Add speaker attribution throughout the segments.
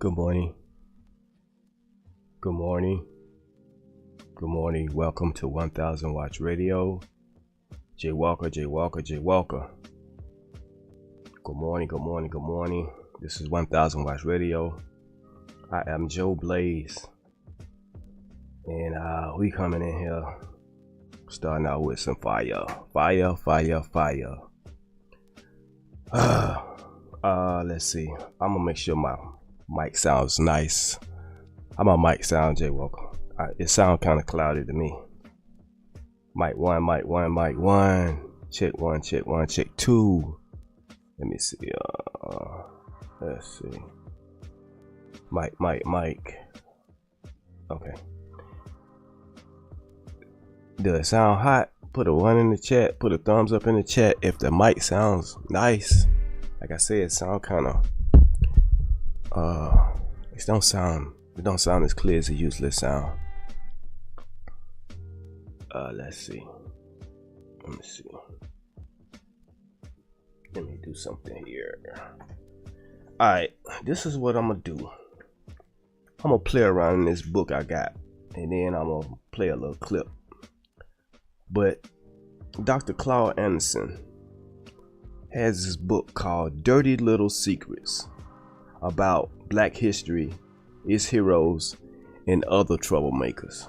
Speaker 1: Good morning. Good morning. Good morning. Welcome to 1000 Watts Radio. Jay Walker, Jay Walker, Jay Walker. Good morning, good morning, good morning. This is 1000 Watts Radio. I am Joe Blaze. And we coming in here starting out with some fire. Fire, fire, fire. Let's see. I'm gonna make sure my mic sounds nice. How my mic sound, Jay Walker? It sounds kind of cloudy to me. Mic one, mic one, mic one. Check one, check one, check two. Let me see. Let's see. Mic. Okay. Does it sound hot? Put a 1 in the chat. Put a thumbs up in the chat if the mic sounds nice. Like I said, it sound kind of it don't sound as clear as it usually sound. Let's see. Let me see. Let me do something here. Alright, this is what I'm gonna do. I'm gonna play around in this book I got, and then I'm gonna play a little clip. But Dr. Claude Anderson has this book called Dirty Little Secrets about Black history, its heroes, and other troublemakers.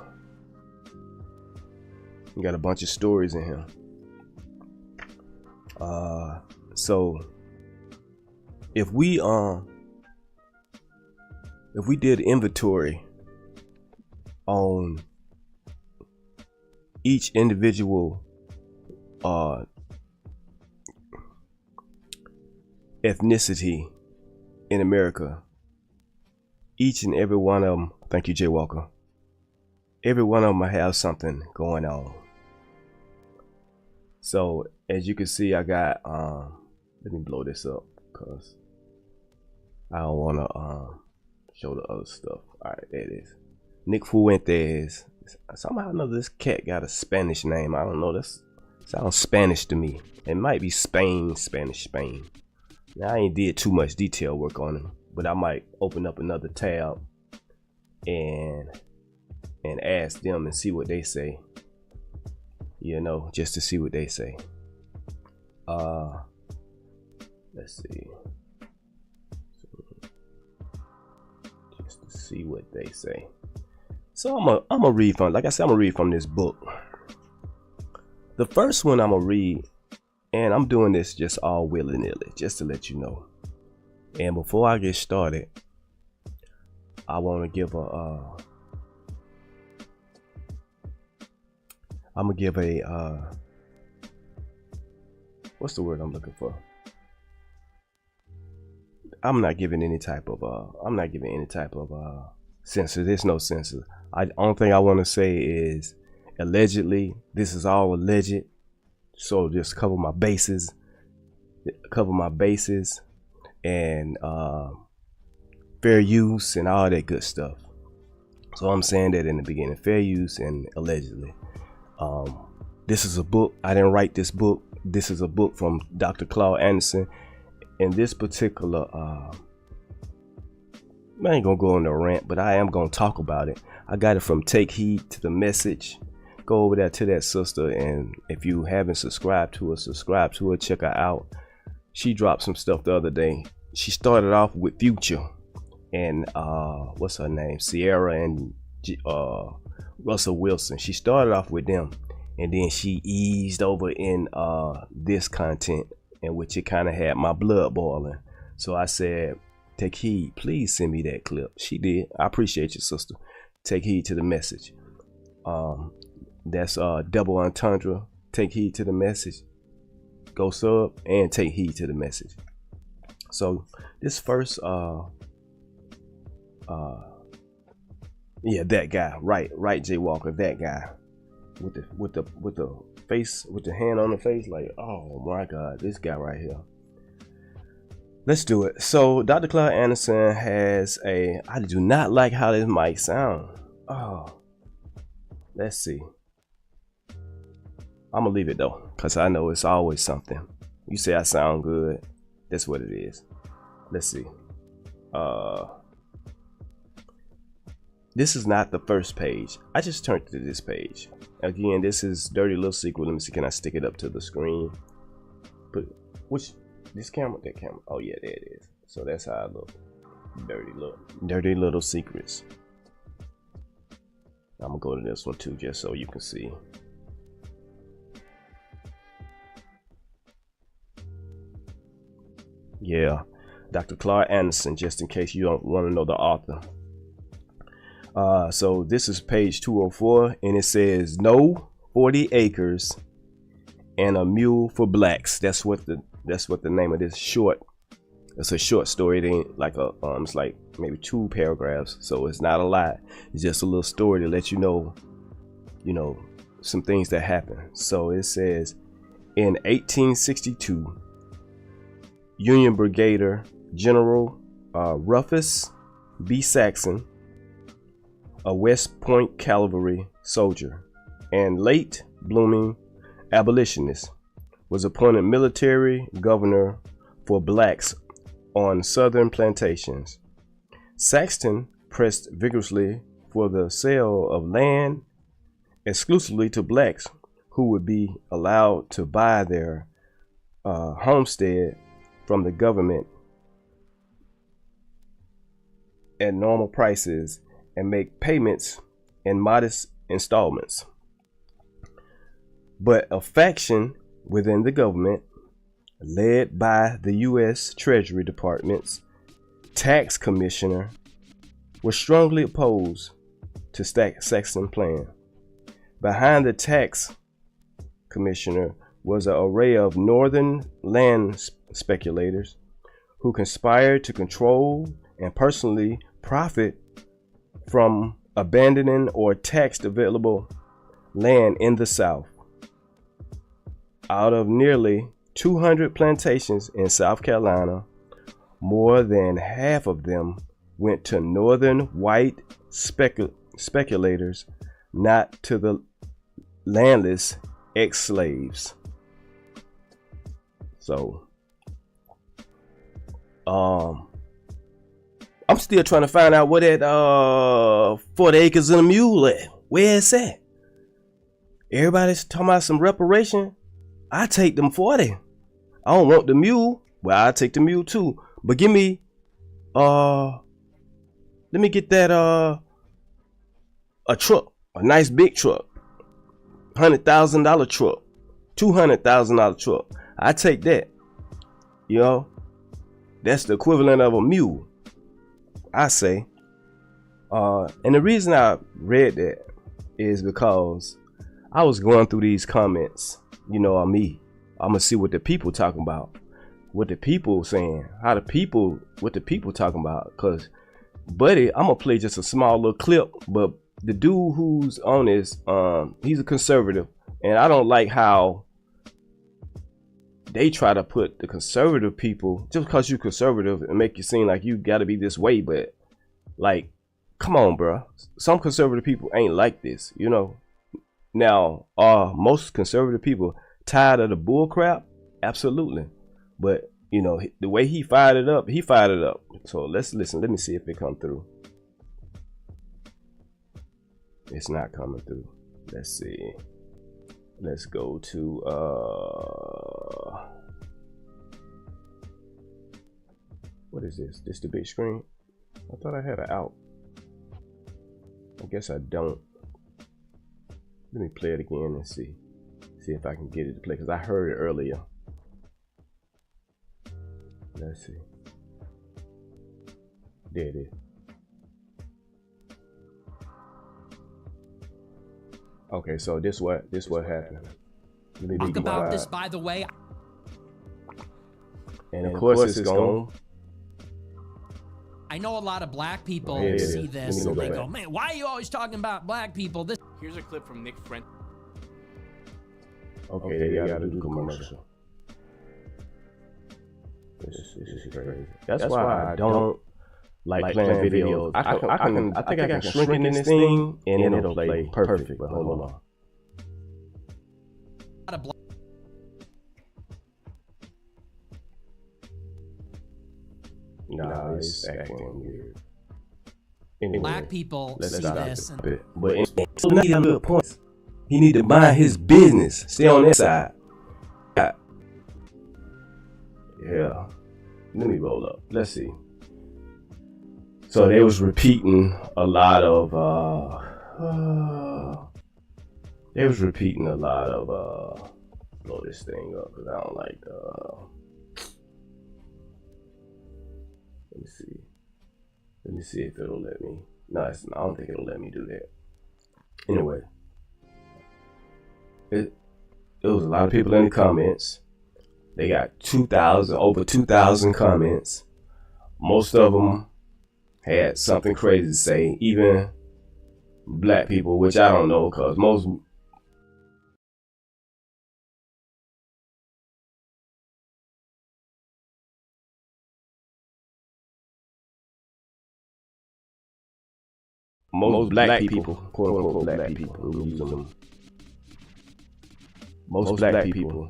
Speaker 1: You got a bunch of stories in here. So if we did inventory on each individual ethnicity in America, each and every one of them, thank you, Jay Walker, every one of them have something going on. So as you can see, I got let me blow this up because I don't want to show the other stuff. All right, there it is. Nick Fuentes. Somehow or another, this cat got a Spanish name. I don't know. This sounds Spanish to me. It might be Spain. Now, I ain't did too much detail work on him, but I might open up another tab and ask them and see what they say. You know, just to see what they say. Let's see. Just to see what they say. So I'm gonna read from, like I said, I'm gonna read from this book. The first one I'm gonna read, and I'm doing this just all willy-nilly, just to let you know. And before I get started, I want to give what's the word I'm looking for? I'm not giving any type of censor. There's no censor. Only thing I want to say is allegedly. This is all alleged. So just cover my bases, and fair use and all that good stuff. So I'm saying that in the beginning, fair use and allegedly. This is a book. I didn't write this book. This is a book from Dr. Claude Anderson. And this particular, I ain't gonna go on a rant, but I am gonna talk about it. I got it from Take Heed to the Message. Go over there to that sister, and if you haven't subscribed to her, subscribe to her. Check her out. She dropped some stuff the other day. She started off with Future and what's her name, Sierra and Russell Wilson. She started off with them, and then she eased over in this content, in which it kind of had my blood boiling. So I said, Take Heed, please send me that clip. She did. I appreciate you, sister. Take Heed to the Message. That's double entendre. Take heed to the message. Go sub and take heed to the message. So this first yeah, that guy, right, Jay Walker, that guy with the face, with the hand on the face, like, oh my God, this guy right here. Let's do it. So Dr. Claude Anderson has I do not like how this mic sound. Oh, let's see. I'm gonna leave it though, cause I know it's always something. You say I sound good, that's what it is. Let's see. this is not the first page. I just turned to this page. Again, this is Dirty Little Secret. Let me see, can I stick it up to the screen? But which, this camera, that camera? Oh yeah, there it is. So that's how I look. Dirty Little Secrets. I'm gonna go to this one too, just so you can see. Yeah, Dr. Clark Anderson, just in case you don't want to know the author. So this is page 204, and it says no 40 acres and a mule for blacks. That's what the name of this short. It's a short story. It ain't like a it's like maybe 2 paragraphs, so it's not a lot. It's just a little story to let you know some things that happen. So it says in 1862, Union Brigadier General Rufus B. Saxon, a West Point cavalry soldier and late blooming abolitionist, was appointed military governor for blacks on southern plantations. Saxton pressed vigorously for the sale of land exclusively to blacks who would be allowed to buy their homestead from the government at normal prices and make payments in modest installments. But a faction within the government, led by the U.S. Treasury Department's tax commissioner, was strongly opposed to Saxon's plan. Behind the tax commissioner was an array of northern land speculators who conspired to control and personally profit from abandoning or taxed available land in the South. Out of nearly 200 plantations in South Carolina, more than half of them went to northern white speculators, not to the landless ex-slaves. So, I'm still trying to find out where that 40 acres and a mule at. Where it's at? Everybody's talking about some reparation. I take them 40. I don't want the mule. Well, I take the mule too. But give me let me get that a truck, a nice big truck, $100,000 truck, $200,000 truck. I take that. You know, that's the equivalent of a mule, I say. And the reason I read that is because I was going through these comments. You know, I'm gonna see what the people talking about, what the people saying, what the people talking about. Cause, buddy, I'm gonna play just a small little clip. But the dude who's on this, he's a conservative, and I don't like how they try to put the conservative people, just because you're conservative, and make you seem like you got to be this way. But like, come on, bro. Some conservative people ain't like this, you know. Now, most conservative people tired of the bull crap? Absolutely. But, you know, the way he fired it up. So let's listen. Let me see if it come through. It's not coming through. Let's see. Let's go to, what is this? This the big screen? I thought I had it out. I guess I don't. Let me play it again and see if I can get it to play, because I heard it earlier. Let's see. There it is. Okay, so this what happened. Let me
Speaker 2: talk about this, by the way.
Speaker 1: And of course it's gone.
Speaker 2: I know a lot of black people see this and they go, man, why are you always talking about black people?
Speaker 3: Here's a clip from Nick Friend.
Speaker 1: Okay, they gotta do commercial. This is crazy. That's why I don't like playing videos. I think I can shrink in this thing and it'll play perfect. But hold on. Nah, it's acting weird. Anyway,
Speaker 2: black people
Speaker 1: let's
Speaker 2: see
Speaker 1: start
Speaker 2: this.
Speaker 1: out a bit. But so he got good points. He need to mind his business. Stay on that side. Yeah. Let me roll up. Let's see. So they was repeating a lot of blow this thing up because I don't like let me see if it'll let me. No, I don't think it'll let me do that. Anyway, it was a lot of people in the comments. They got over 2,000 comments. Most of them had something crazy to say, even black people, which I don't know, because most black people, quote unquote black people, most black people.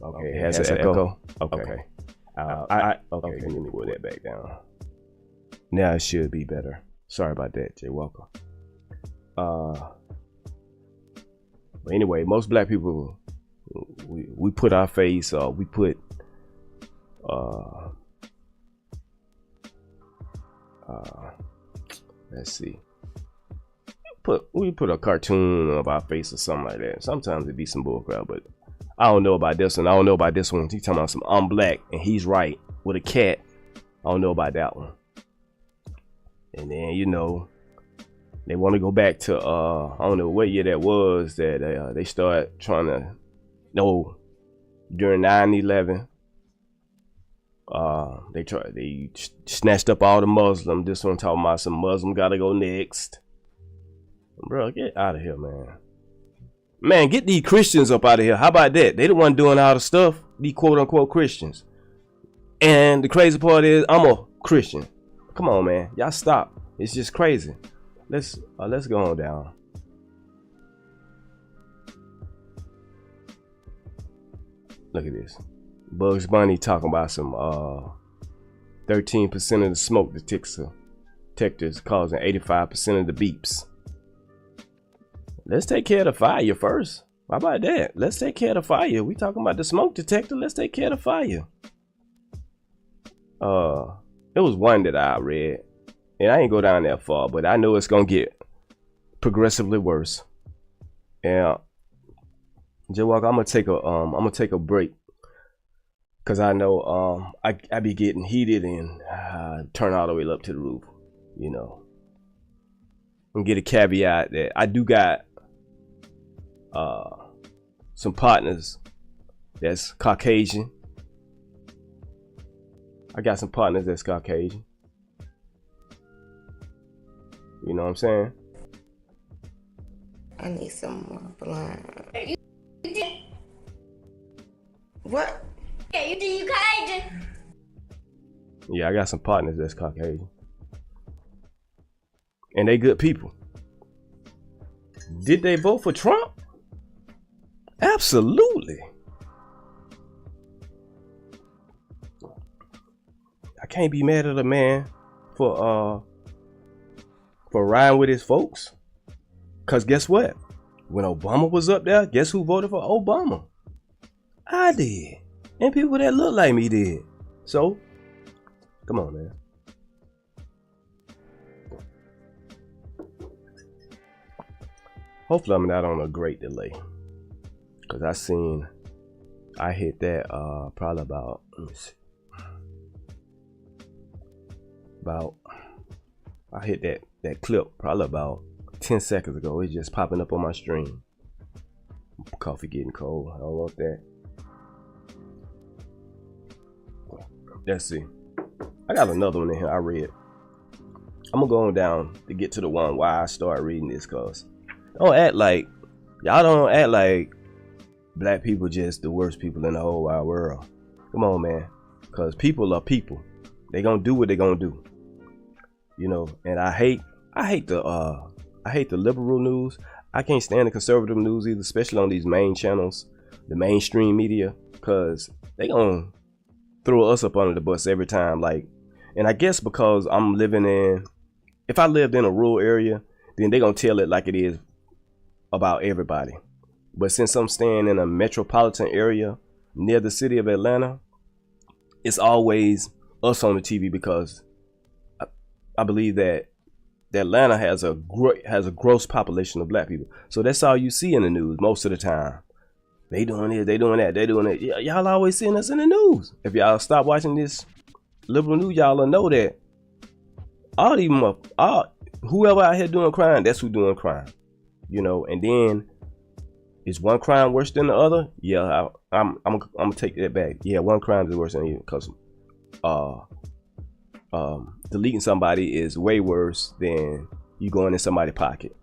Speaker 1: Okay, it has an echo. Okay. Okay, let me pull that back down. Now it should be better. Sorry about that, Jay Walker. But anyway, most black people, we put our face, we put let's see. We put a cartoon of our face or something like that. Sometimes it be some bullcrap, but I don't know about this one. I don't know about this one. He's talking about some I'm black and he's right with a cat. I don't know about that one. And then, you know, they want to go back to I don't know what year that was that they started trying to during 9/11. They snatched up all the Muslims. This one talking about some Muslim gotta go next. Bro, get out of here, man. Man, get these Christians up out of here. How about that? They the one doing all the stuff. These quote unquote Christians. And the crazy part is I'm a Christian. Come on, man. Y'all stop. It's just crazy. Let's go on down. Look at this. Bugs Bunny talking about some 13% of the smoke detectors causing 85% of the beeps. Let's take care of the fire first. How about that? Let's take care of the fire. We talking about the smoke detector. Let's take care of the fire. It was one that I read, and I ain't go down that far, but I know it's gonna get progressively worse. And Jay Walker, I'm gonna take a break. Cause I know I be getting heated and turn all the way up to the roof, you know. And get a caveat that I do got some partners that's Caucasian. I got some partners that's Caucasian. You know what I'm saying?
Speaker 3: I need some more blind. What? Yeah, you Caucasian.
Speaker 1: Yeah, I got some partners that's Caucasian. And they good people. Did they vote for Trump? Absolutely. I can't be mad at a man for riding with his folks. Cause guess what? When Obama was up there, guess who voted for Obama? I did. And people that look like me did. So, come on, man. Hopefully I'm not on a great delay. Cause I hit that probably about, let me see. I hit that clip probably about 10 seconds ago. It's just popping up on my stream. Coffee getting cold. I don't want that. Let's see. I got another one in here I read. I'm gonna go on down to get to the one why I started reading this, cause y'all don't act like black people just the worst people in the whole wide world. Come on, man. Cause people are people. They gonna do what they gonna do. You know, and I hate the liberal news. I can't stand the conservative news either, especially on these main channels, the mainstream media, cause they gonna throw us up under the bus every time. Like, and I guess because I'm living in if I lived in a rural area, then they're gonna tell it like it is about everybody. But since I'm staying in a metropolitan area near the city of Atlanta, it's always us on the TV, because I believe that Atlanta has a gross population of black people. So that's all you see in the news most of the time. They doing this, they doing that, they doing it. Y'all always seeing us in the news. If y'all stop watching this liberal news, y'all will know that whoever out here doing crime, that's who doing crime. You know, and then is one crime worse than the other? Yeah, I'm gonna take that back. Yeah, one crime is worse than the other, because deleting somebody is way worse than you going in somebody's pocket,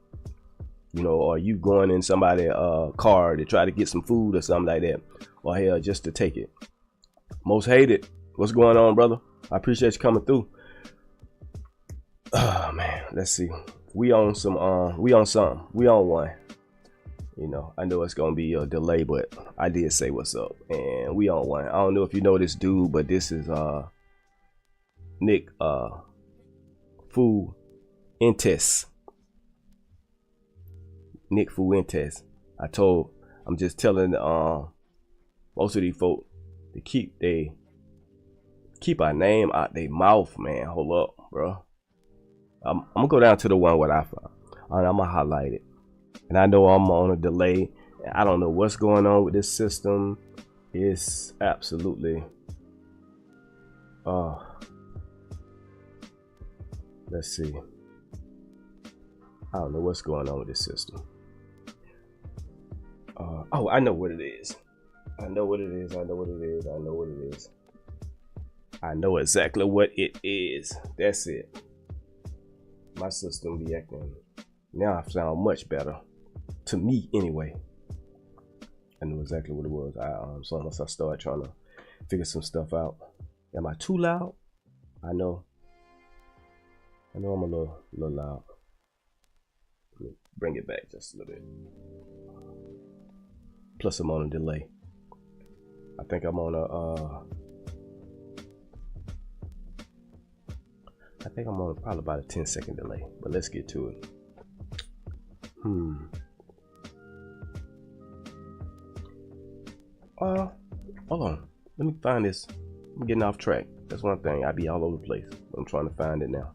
Speaker 1: you know, or you going in somebody's car to try to get some food or something like that, or hell, just to take it. Most hated. What's going on, brother? I appreciate you coming through. Oh man, let's see. We on something. We on one. You know, I know it's gonna be a delay, but I did say what's up, and we on one. I don't know if you know this dude, but this is Nick Fuentes. Nick Fuentes. I'm just telling most of these folk to keep our name out their mouth, man. Hold up, bro. I'm gonna go down to the one what I found. I'm gonna highlight it. And I know I'm on a delay. I don't know what's going on with this system. It's absolutely let's see. I don't know what's going on with this system. Oh, I know what it is. I know what it is. I know what it is. I know what it is. I know exactly what it is. That's it. My system be acting. Now I sound much better. To me, anyway. I knew exactly what it was. So once I started trying to figure some stuff out. Am I too loud? I know I'm a little loud. Let me bring it back just a little bit. Plus I'm on a delay. I think I'm on probably about a 10-second delay. But let's get to it. Hold on. Let me find this. I'm getting off track. That's one thing. I be all over the place. I'm trying to find it now.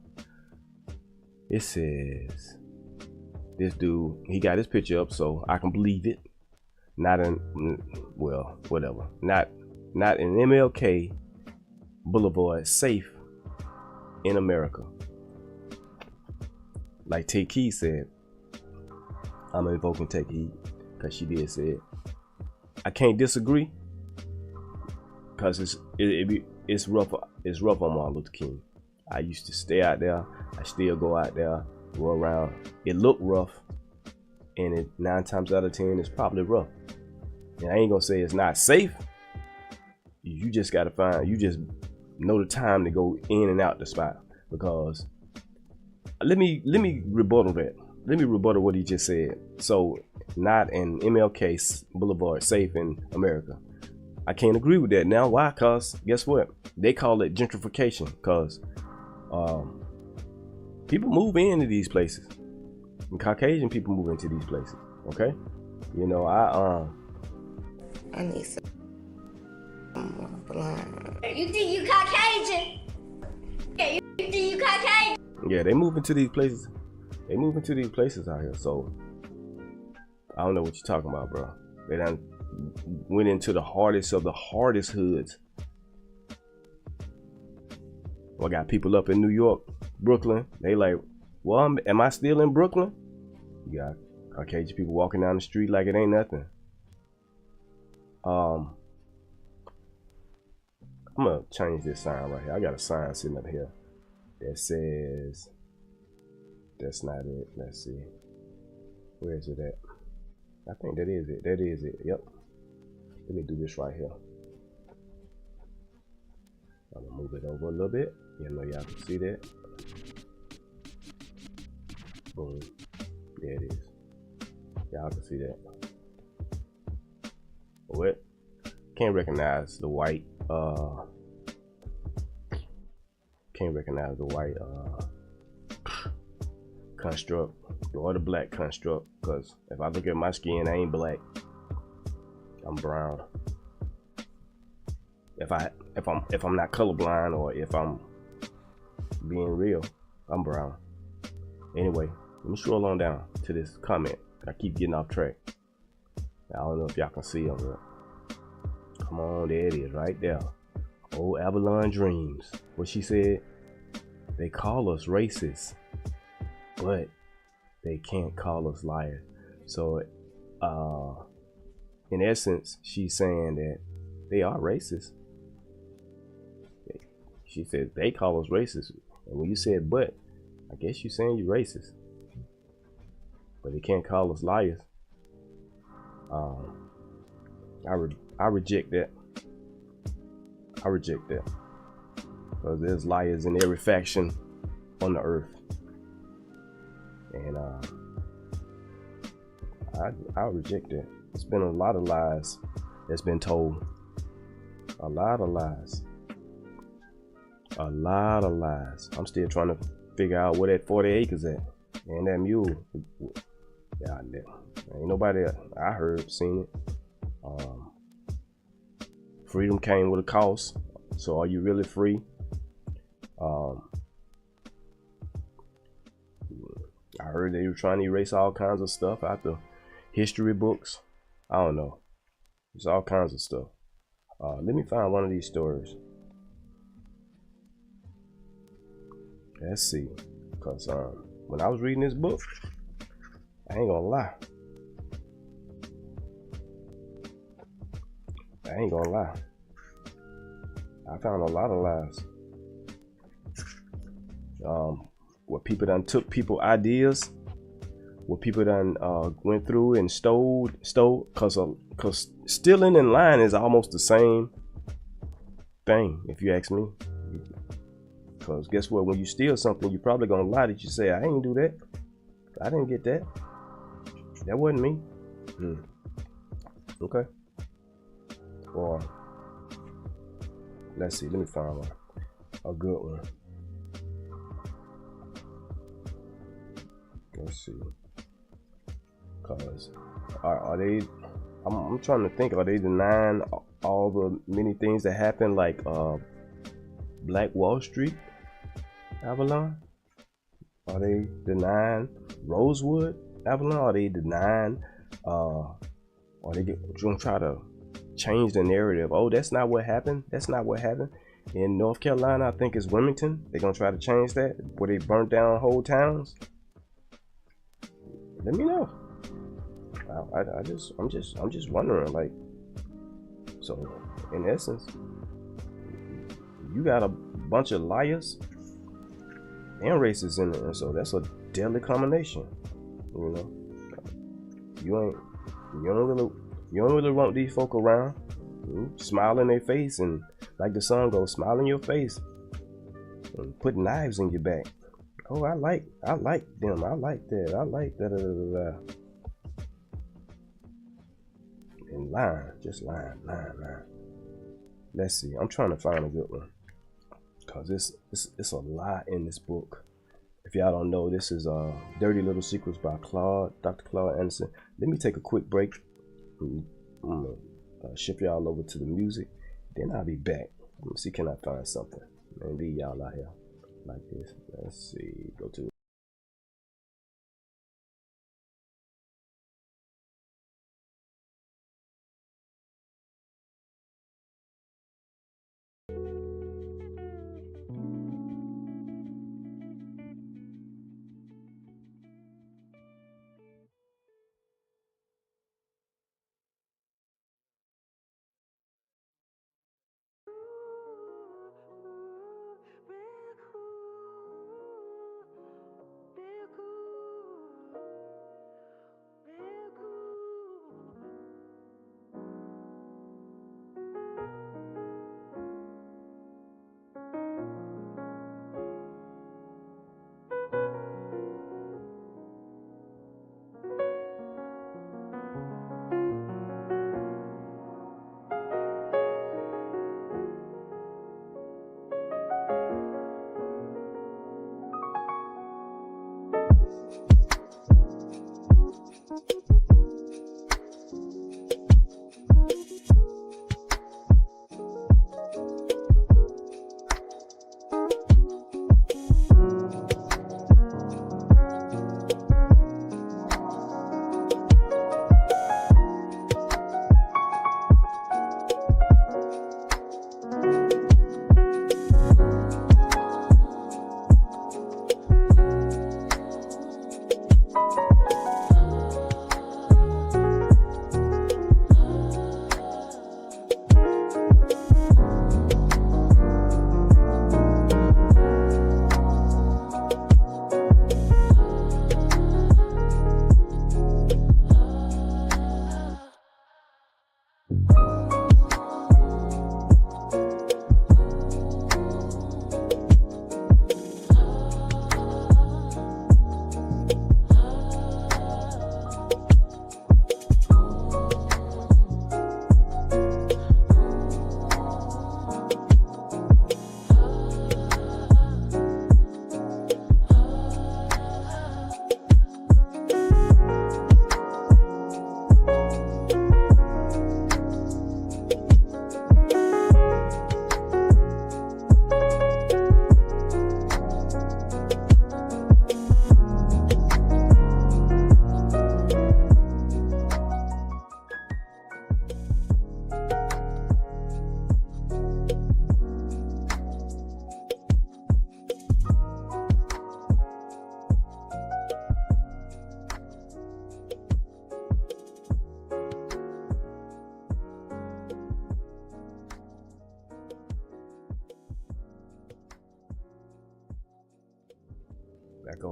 Speaker 1: It says this dude, he got his picture up so I can believe it. Not in, well, whatever. Not in MLK Boulevard safe in America. Like Take Heed said. I'm invoking Take Heed because she did say it. I can't disagree because it's rough. It's rough on Martin Luther King. I used to stay out there. I still go out there, go around. It looked rough, and 9 times out of 10, it's probably rough. And I ain't gonna say it's not safe. You just gotta you just know the time to go in and out the spot. Because let me rebuttal that. Let me rebuttal what he just said. So, not in MLK Boulevard safe in America. I can't agree with that now. Why? Cause guess what? They call it gentrification. Cause people move into these places. And Caucasian people move into these places. Okay? You know,
Speaker 3: I need some blind. You think you Caucasian? Yeah, you think you Caucasian?
Speaker 1: Yeah, they move into these places. They move into these places out here. So I don't know what you're talking about, bro. They done went into the hardest of the hardest hoods. Well, I got people up in New York, Brooklyn. They like, well, am I still in Brooklyn? You got Caucasian people walking down the street like it ain't nothing. I'm gonna change this sign right here. I got a sign sitting up here that says, that's not it. Let's see. Where is it at? I think that is it. That is it. Yep. Let me do this right here. I'm gonna move it over a little bit. You know, y'all can see that. Boom. There it is. Y'all can see that. What? Can't recognize the white. Can't recognize the white construct or the black construct, because if I look at my skin, I ain't black, I'm brown. If I'm not colorblind, or if I'm being real, I'm brown. Anyway, let me scroll on down to this comment. I keep getting off track. I don't know if y'all can see them, but come on, there it is right there. Old Avalon Dreams. What she said, they call us racist, but they can't call us liars. So in essence, she's saying that they are racist. She said they call us racist, and when you said but, I guess you're saying you're racist, but they can't call us liars. I reject that. I reject that, because there's liars in every faction on the earth, and I reject that. It's been a lot of lies that's been told. A lot of lies. A lot of lies. I'm still trying to figure out where that 40 acres at, and that mule. Yeah, ain't nobody I heard seen it. Freedom came with a cost. So are you really free? I heard they were trying to erase all kinds of stuff out the history books. I don't know. There's all kinds of stuff. Let me find one of these stories. Let's see. Because when I was reading this book, I ain't gonna lie. I found a lot of lies. What people done took people ideas, what people done went through and stole, cause stealing and lying is almost the same thing, if you ask me. Cause guess what? When you steal something, you're probably gonna lie that you say, I ain't do that. I didn't get that. That wasn't me. Okay. Or let's see. Let me find one. A good one. Let's see. Cause are they? I'm trying to think. Are they denying all the many things that happened, like Black Wall Street, Avalon? Are they denying Rosewood, Avalon? Are they denying? Are they gonna try to change the narrative? Oh, that's not what happened. That's not what happened in North Carolina. I think it's Wilmington. They're gonna try to change that, where they burnt down whole towns. Let me know. I'm just wondering, like, so in essence, you got a bunch of liars and racists in there, and so that's a deadly combination. You know, you don't really want these folk around. Smile in their face, and like the song goes, smile in your face, and put knives in your back. Oh, I like them. I like that. I like that. And lying, just lying. Let's see. I'm trying to find a good one, cause it's a lot in this book. If y'all don't know, this is Dirty Little Secrets by Dr. Claude Anderson. Let me take a quick break. I'm gonna ship y'all over to the music. Then I'll be back. Let me see, can I find something? Maybe y'all out here like this. Let's see. Go to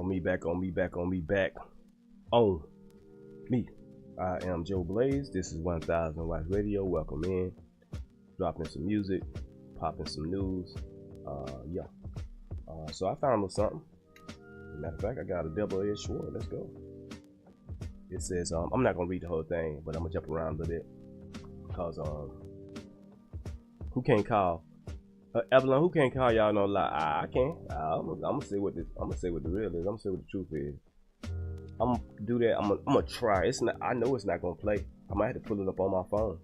Speaker 1: On me, back on me, back on me, back on me. I am Joe Blaze. This is 1000 Watts Radio. Welcome in. Dropping some music, popping some news. So I found a little something. Matter of fact, I got a double-edged sword. Let's go. It says, I'm not gonna read the whole thing, but I'm gonna jump around a little bit because who can't call Evelyn? Who can't call y'all no lie? I can't. I'm gonna say what the real is. I'm gonna say what the truth is. I'm gonna do that. I'm gonna try. It's not. I know it's not gonna play. I might have to pull it up on my phone.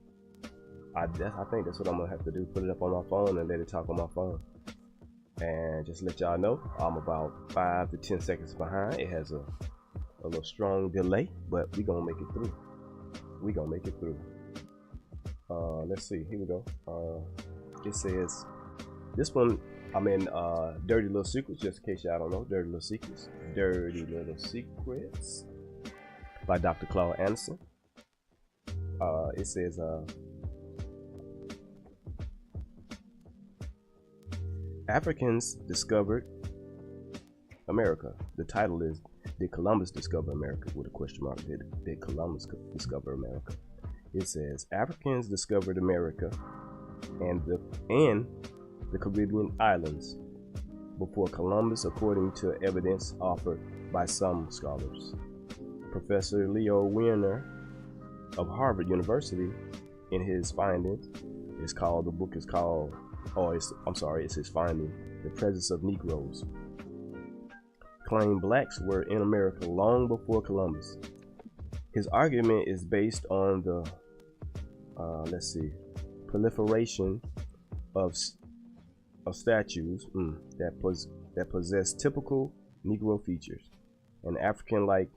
Speaker 1: I think that's what I'm gonna have to do. Put it up on my phone and let it talk on my phone. And just let y'all know, I'm about 5 to 10 seconds behind. It has a little strong delay, but we gonna make it through. We gonna make it through. Let's see. Here we go. It says this one. I'm in Dirty Little Secrets, just in case y'all don't know. Dirty Little Secrets. Dirty Little Secrets by Dr. Claude Anderson. It says Africans discovered America. The title is Did Columbus Discover America? With a question mark. Did Columbus discover America? It says Africans discovered America and the Caribbean islands before Columbus, according to evidence offered by some scholars. Professor Leo Wiener of Harvard University, in his findings, it's his finding, The Presence of Negroes, claimed blacks were in America long before Columbus. His argument is based on the proliferation of statues that possess typical Negro features and African-like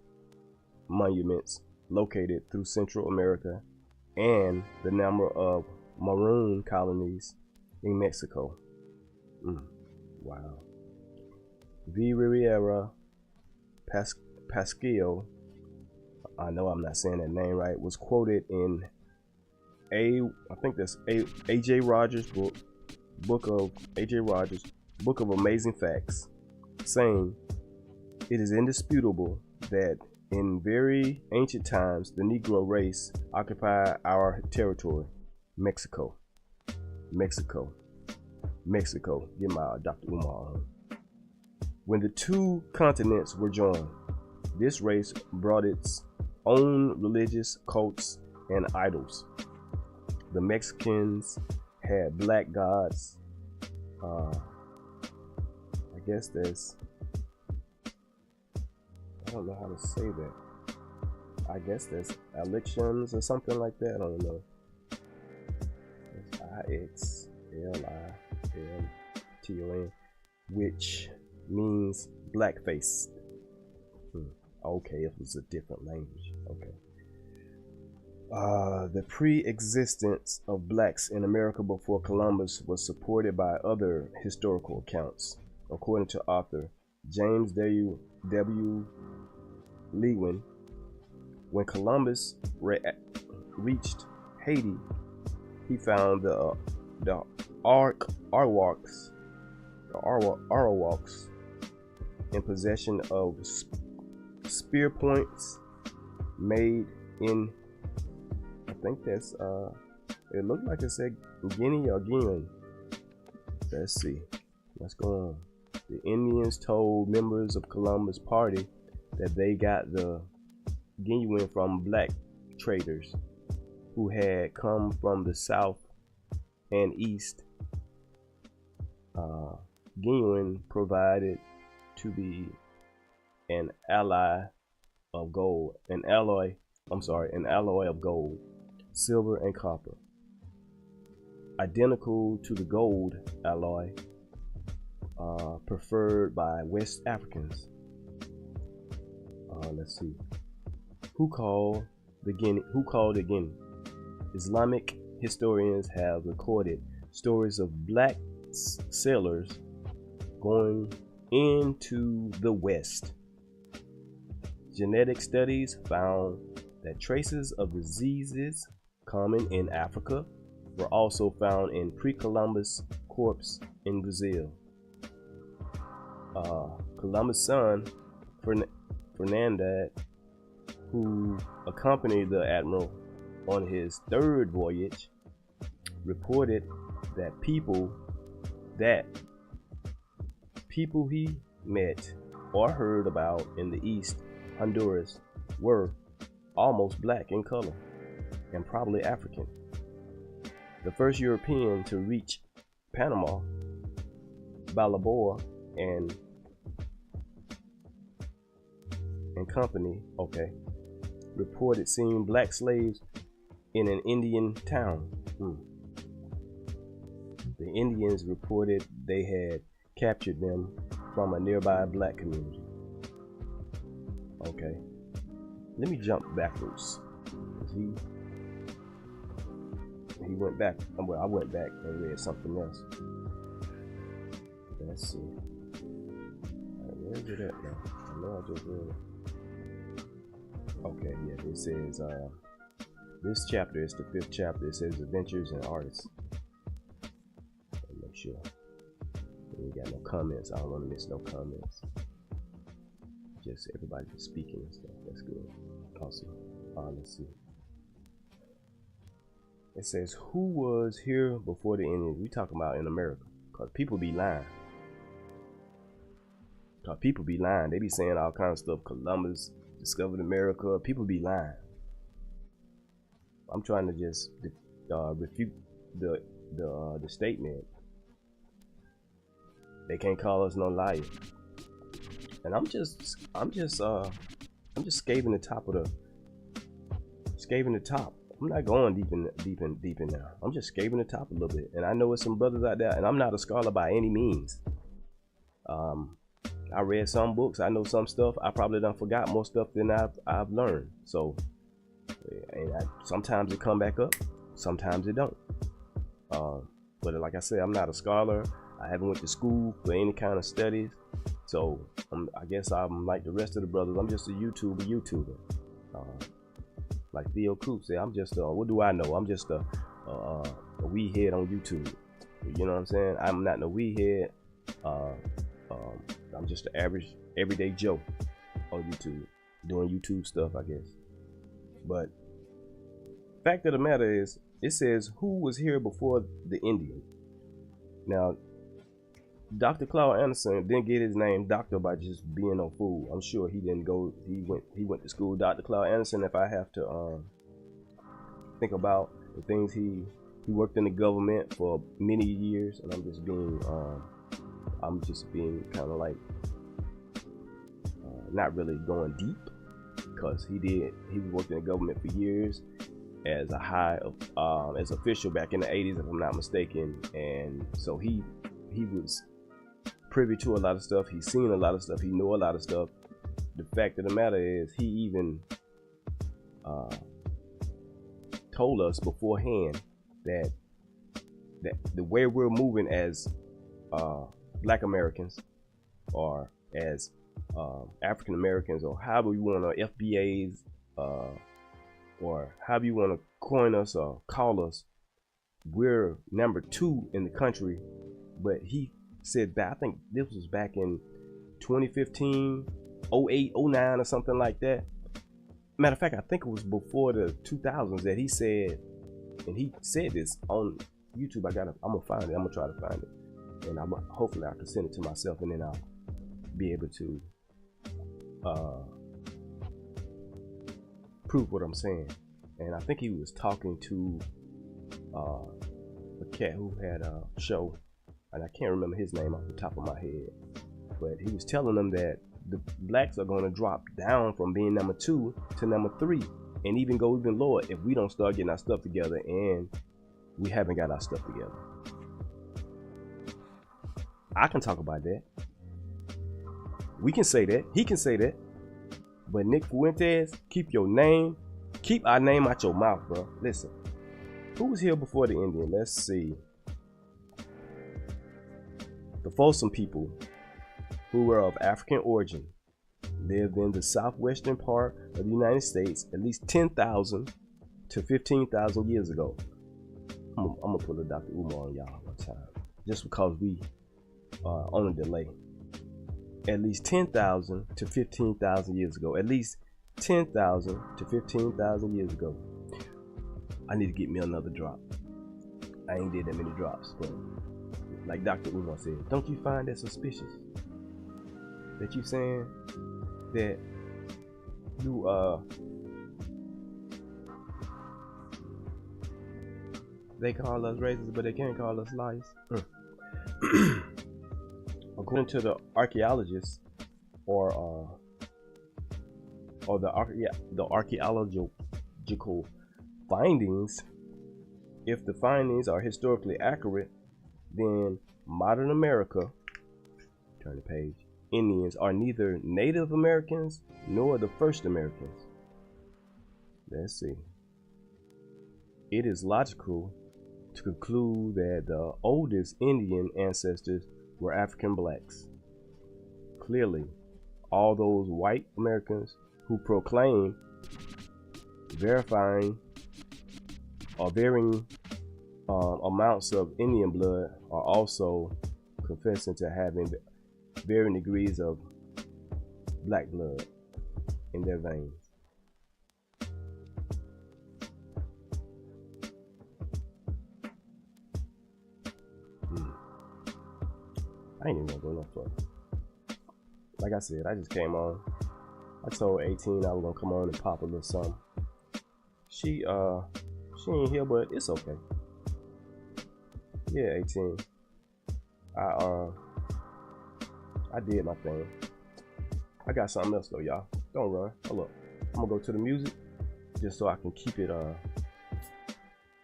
Speaker 1: monuments located through Central America and the number of maroon colonies in Mexico. Wow. V. Riviera Pasquillo, I know I'm not saying that name right, was quoted in A.J. Rogers' book of Amazing Facts, saying, "It is indisputable that in very ancient times the Negro race occupied our territory, Mexico. Get my Dr. Umar on. When the two continents were joined, this race brought its own religious cults and idols. The Mexicans had black gods. I don't know how to say that. I guess there's elections or something like that. I don't know. It's IXLILTON, which means blackface. Okay, it was a different language. Okay. The pre-existence of blacks in America before Columbus was supported by other historical accounts. According to author James W. Lewin, when Columbus reached Haiti, he found the Arawaks in possession of spear points made in, I think that's it looked like it said Guinea or Guinean. Let's see what's going on. The Indians told members of Columbus' party that they got the Guinean from black traders who had come from the south and east. Guinean provided to be an alloy of gold, silver, and copper, identical to the gold alloy preferred by West Africans. Let's see. Who called it Guinea? Islamic historians have recorded stories of black sailors going into the West. Genetic studies found that traces of diseases common in Africa were also found in pre-Columbus corpse in Brazil. Columbus' son, Fernandez, who accompanied the admiral on his third voyage, reported that people he met or heard about in the East Honduras were almost black in color and probably African. The first European to reach Panama, Balboa and company, reported seeing black slaves in an Indian town. The Indians reported they had captured them from a nearby black community. Okay, let me jump backwards. He went back. Well, I went back and read something else. Let's see. Where is it at now? I know I just read it. Okay, yeah, it says this chapter is the 5th chapter. It says adventures and artists. Make sure we ain't got no comments. I don't want to miss no comments. Just everybody just speaking and stuff. That's good. Awesome. Let's see. It says, who was here before the Indians? We talking about in America, cause people be lying. They be saying all kinds of stuff. Columbus discovered America. People be lying. I'm trying to just refute the statement. They can't call us no liar. And I'm just scaving the top. I'm not going deep in now. I'm just scaving the top a little bit. And I know it's some brothers out there, and I'm not a scholar by any means. I read some books. I know some stuff. I probably done forgot more stuff than I've learned. So, sometimes it come back up, sometimes it don't. But like I said, I'm not a scholar. I haven't went to school for any kind of studies. So I guess I'm like the rest of the brothers. I'm just a YouTuber. Like Theo Coop said, I'm just what do I know? I'm just a weed head on YouTube. You know what I'm saying? I'm not no weed head. I'm just an average everyday Joe on YouTube, doing YouTube stuff, I guess. But fact of the matter is, it says who was here before the Indian. Now, Dr. Claude Anderson didn't get his name doctor by just being no fool. I'm sure he didn't go. He went to school. Dr. Claude Anderson. If I have to think about the things he worked in the government for many years, and I'm just being kind of like not really going deep, because he worked in the government for years as as official back in the 80s, if I'm not mistaken, and so he was privy to a lot of stuff. He's seen a lot of stuff. He know a lot of stuff. The fact of the matter is, he even told us beforehand that the way we're moving as Black Americans, or as African Americans, or however you want to FBAs, or however you want to coin us or call us, we're number 2 in the country. But he said that, I think this was back in 2015, 08, 09 or something like that. Matter of fact, I think it was before the 2000s that he said, and he said this on YouTube. I'm gonna find it. I'm gonna try to find it, and hopefully I can send it to myself, and then I'll be able to prove what I'm saying. And I think he was talking to a cat who had a show, and I can't remember his name off the top of my head, but he was telling them that the blacks are going to drop down from being number 2 to number 3, and even go even lower if we don't start getting our stuff together, and we haven't got our stuff together. I can talk about that. We can say that. He can say that. But Nick Fuentes, keep our name out your mouth, bro. Listen, who was here before the Indian? Let's see. The Folsom people, who were of African origin, lived in the southwestern part of the United States at least 10,000 to 15,000 years ago. I'm gonna pull a Dr. Umar on y'all one time, just because we are on a delay. at least 10,000 to 15,000 years ago. At least 10,000 to 15,000 years ago. I need to get me another drop. I ain't did that many drops, but like Dr. Umar said, don't you find that suspicious? That you saying that you they call us racist, but they can't call us liars. According to the archaeologists, or the archaeological findings, if the findings are historically accurate, then modern America, turn the page, Indians are neither Native Americans nor the first Americans. Let's see. It is logical to conclude that the oldest Indian ancestors were African blacks. Clearly, all those white Americans who proclaim varying amounts of Indian blood are also confessing to having varying degrees of black blood in their veins. I ain't even gonna go no further. Like I said, I just came on. I told 18 I was gonna come on and pop a little something. She ain't here, but it's okay. Yeah, 18. I did my thing. I got something else though, y'all. Don't run. Hold up. I'm gonna go to the music just so I can keep it a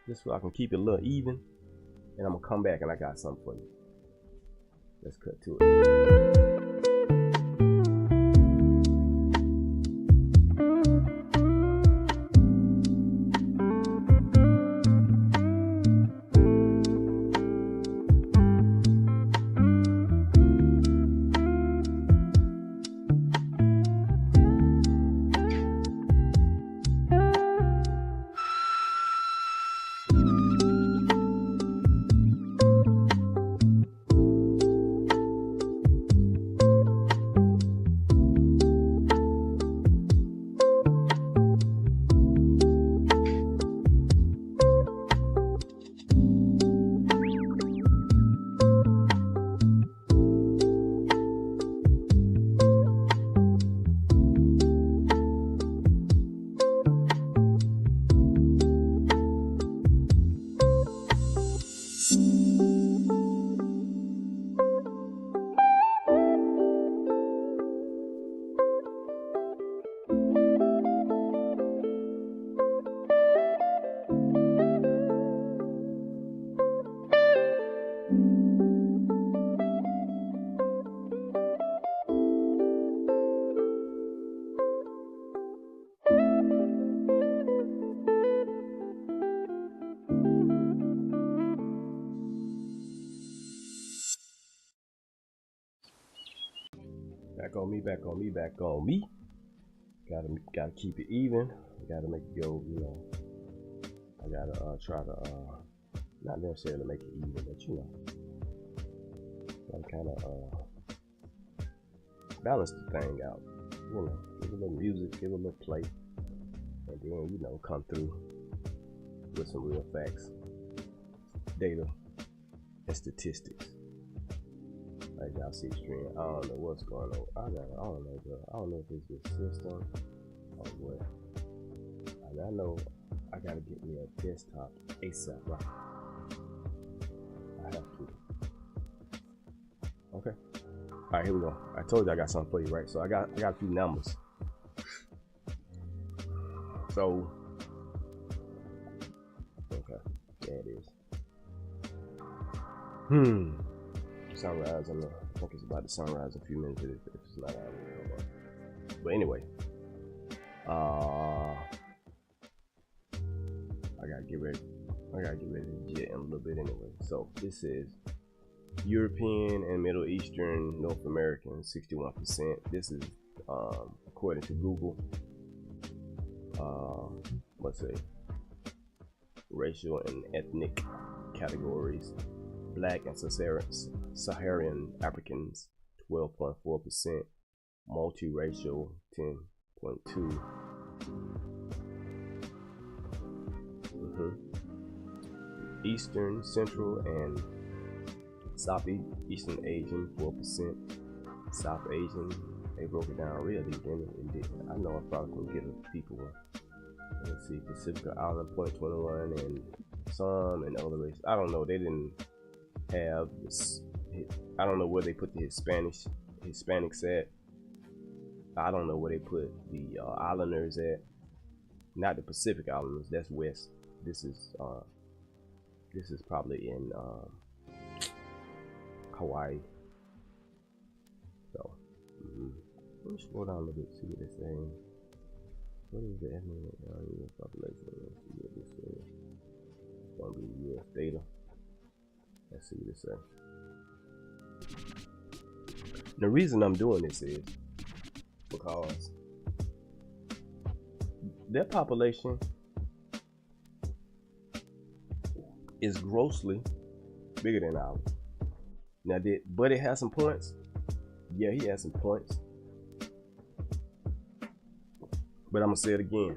Speaker 1: little even, and I'm gonna come back and I got something for you. Let's cut to it. Back on me. Gotta keep it even. Gotta make it go, you know. I gotta try to not necessarily make it even, but you know, gotta kind of balance the thing out. You know, give a little music, give a little play, and then, you know, come through with some real facts, data, and statistics. Like y'all see stream, I don't know what's going on. I don't know, bro. I don't know if it's this system or what. I know I gotta get me a desktop ASAP, right? I have to. Okay. All right, here we go. I told you I got something for you, right? So I got a few numbers. So, okay, there it is. Sunrise, I think it's about to sunrise in a few minutes if it's not out. But anyway, I gotta get ready to jet in a little bit anyway. So this is European and Middle Eastern North American, 61%. This is according to Google. Let's say racial and ethnic categories. Black and Saharan Africans, 12.4%, multiracial 10.2. Eastern, Central, and Southeastern Asian 4%. South Asian, they broke it down real deep, didn't it? I know I probably couldn't get a deeper one. Let's see, Pacific Island 0.21, and some and other races. I don't know. They didn't have this. I don't know where they put the Hispanics at. I don't know where they put the Islanders at. Not the Pacific Islanders. That's west. This is probably in Hawaii. So let me scroll down a little bit, see what they're saying. What is the ethnic population? Let's see what this is. It's gonna be US data. Let's see what it says. The reason I'm doing this is because their population is grossly bigger than ours. Now, did Buddy have some points? Yeah, he has some points. But I'm gonna say it again.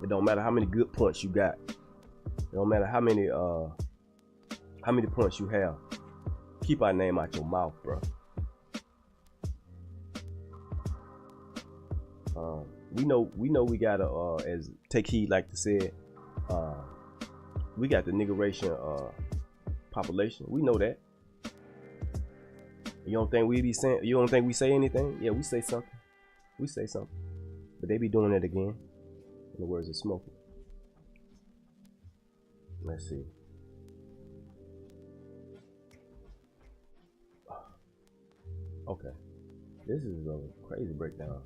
Speaker 1: It don't matter how many good points you got. It don't matter how many points you have. Keep our name out your mouth, bro. We know we gotta as Take Heed like to say, we got the niggeration population. We know that. You don't think we say anything? Yeah, we say something. We say something. But they be doing it again. In the words of Smokey. Let's see. Okay. This is a crazy breakdown.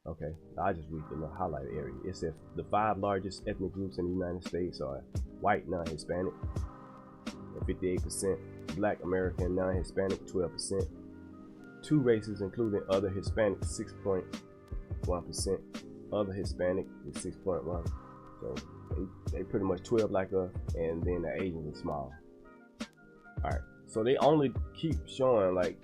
Speaker 1: Okay, I just read the little highlight area. It says the 5 largest ethnic groups in the United States are white, non-Hispanic, 58%, Black American, non-Hispanic, 12%, 2 races including other Hispanic, 6.1%, other Hispanic is 6.1%. So they pretty much 12 like us, and then the Asians are small. All right, so they only keep showing like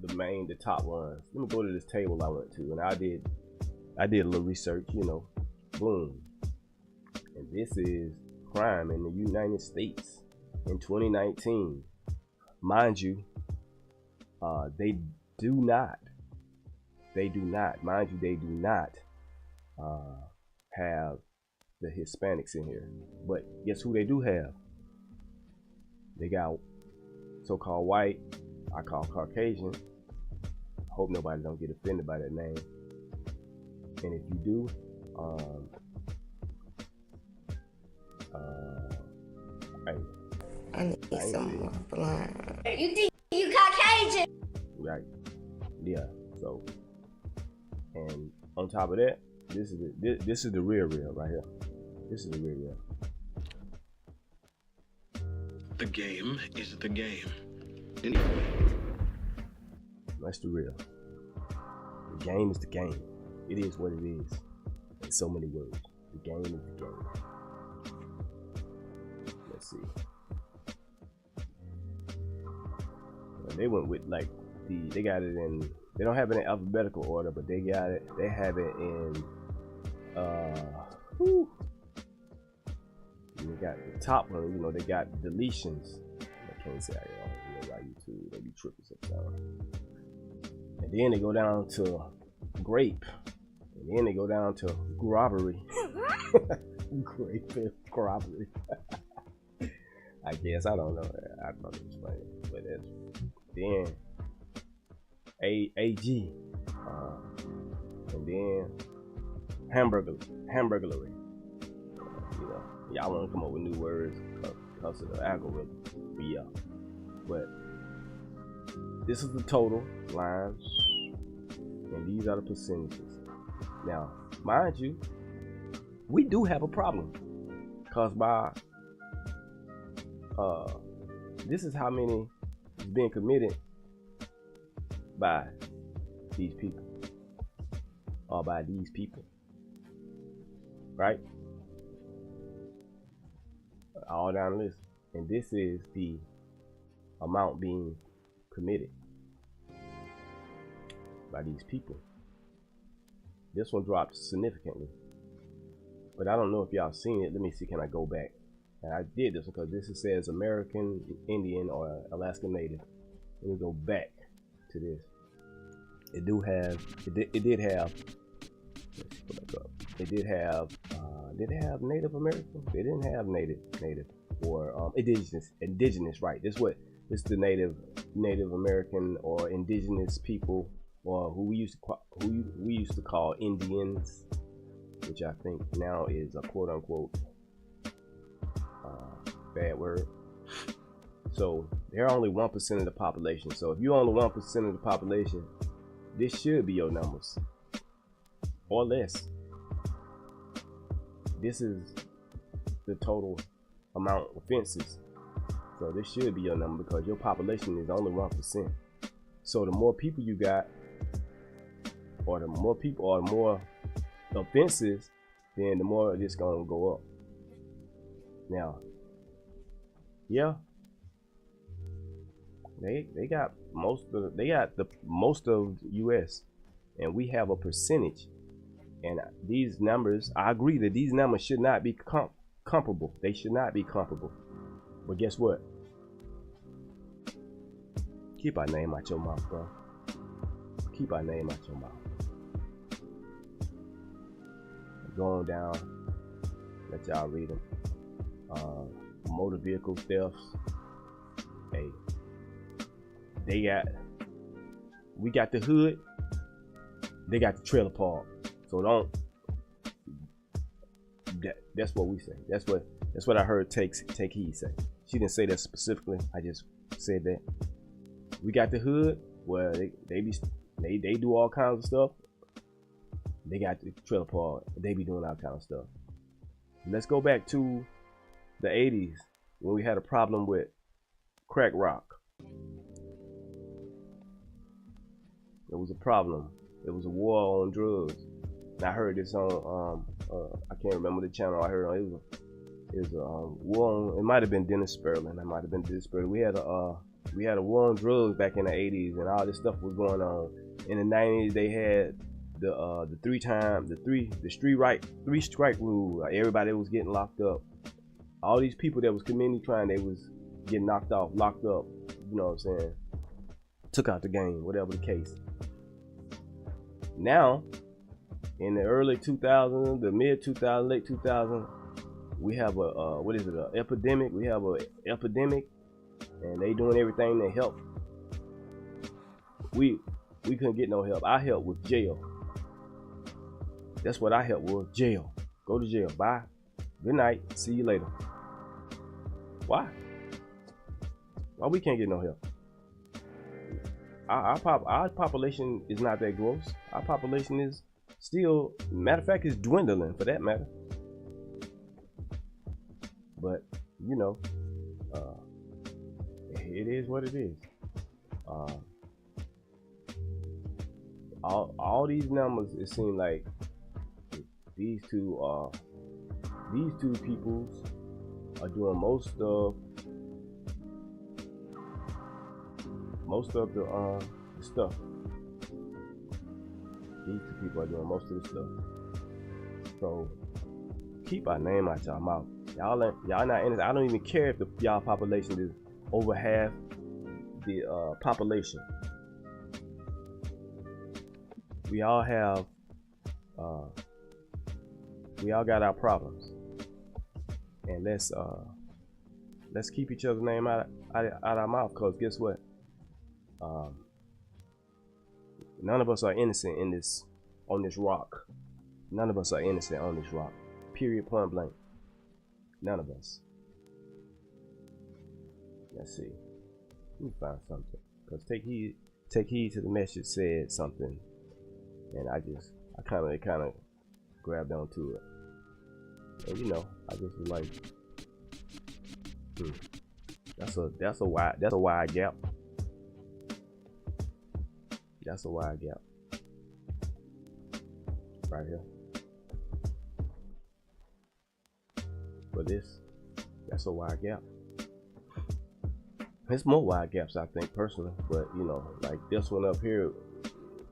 Speaker 1: the top ones. Let me go to this table I went to, and I did a little research, you know. Boom. And this is crime in the United States in 2019. Mind you, they do not have the Hispanics in here. But guess who they do have? They got so-called white, I call Caucasian. Hope nobody don't get offended by that name. And if you do, hey,
Speaker 4: I need some more blind.
Speaker 3: You think you Caucasian?
Speaker 1: Right. Yeah. So, and on top of that, this is the real right here. This is the real.
Speaker 5: The game is the game.
Speaker 1: That's the real. The game is the game. It is what it is. In so many words. The game is the game. Let's see. They went with like they got it in, they don't have it in alphabetical order, but they have it in they got the top one, you know, they got deletions. I can't say I don't know why YouTube, they be tripping sometimes. And then they go down to grape. And then they go down to grobbery. Grape and grobbery. I guess, I don't know. I thought it was funny. But that's then AG. And then hamburglary. You know, y'all want to come up with new words because of the algorithm. But yeah. But this is the total line, and these are the percentages. Now, mind you, we do have a problem, cause by this is how many is being committed by these people, or by these people, right? All down the list, and this is the amount being committed by these people. This one dropped significantly, but I don't know if y'all seen it. Let me see, can I go back? And I did this because this says American Indian or Alaska Native. Let me go back to this. It did have, let's go back up. It did have, did it have Native American? They didn't have native or indigenous, right? This the Native American or indigenous people, or who we used to call Indians, which I think now is a quote unquote bad word. So they're only 1% of the population. So if you're only 1% of the population, this should be your numbers or less. This is the total amount of offenses. So this should be your number because your population is only 1%. So the more people you got, or the more people, or the more offenses, then the more it's gonna go up. Now, yeah, they got most of the most of U.S. and we have a percentage. And these numbers, I agree that these numbers should not be comparable. They should not be comparable. But guess what? Keep our name out your mouth, bro. Keep our name out your mouth. Going down, let y'all read them. Motor vehicle thefts. Hey, we got the hood, they got the trailer park. So that's what we say. That's what I heard Take Heed say. She didn't say that specifically. I just said that. We got the hood where they do all kinds of stuff. They got the trailer park. They be doing all kinds of stuff. Let's go back to the 80s when we had a problem with crack rock. There was a problem. There was a war on drugs. And I heard this on I can't remember the channel I heard on. It was a war on, it might have been Dennis Sperling. We had a war on drugs back in the 80s, and all this stuff was going on. In the 90s they had the three strike rule. Everybody was getting locked up. All these people that was committing crime, they was getting knocked off, locked up, you know what I'm saying? Took out the game, whatever the case. Now, in the early 2000s, the mid 2000s, late 2000s, we have an epidemic. We have an epidemic, and they doing everything to help. We couldn't get no help. Our help was jail. That's what our help was, jail. Go to jail. Bye. Good night. See you later. Why? Why we can't get no help? Our population is not that gross. Our population is still, matter of fact, is dwindling for that matter. But you know, it is what it is. All these numbers, it seems like these two peoples are doing most of the stuff. These two people are doing most of the stuff. So keep our name out y'all mouth. Y'all not innocent. I don't even care if y'all population is over half the population. We all got our problems, and let's keep each other's name out our mouth. Cause guess what? None of us are innocent on this rock. None of us are innocent on this rock. Period. Point blank. None of us. Let's see. Let me find something. Cause take heed to the message said something, and I kind of grabbed onto it. And you know, I just was like, that's a wide gap. That's a wide gap. Right here. For this, that's a wide gap. It's more wide gaps, I think, personally. But you know, like this one up here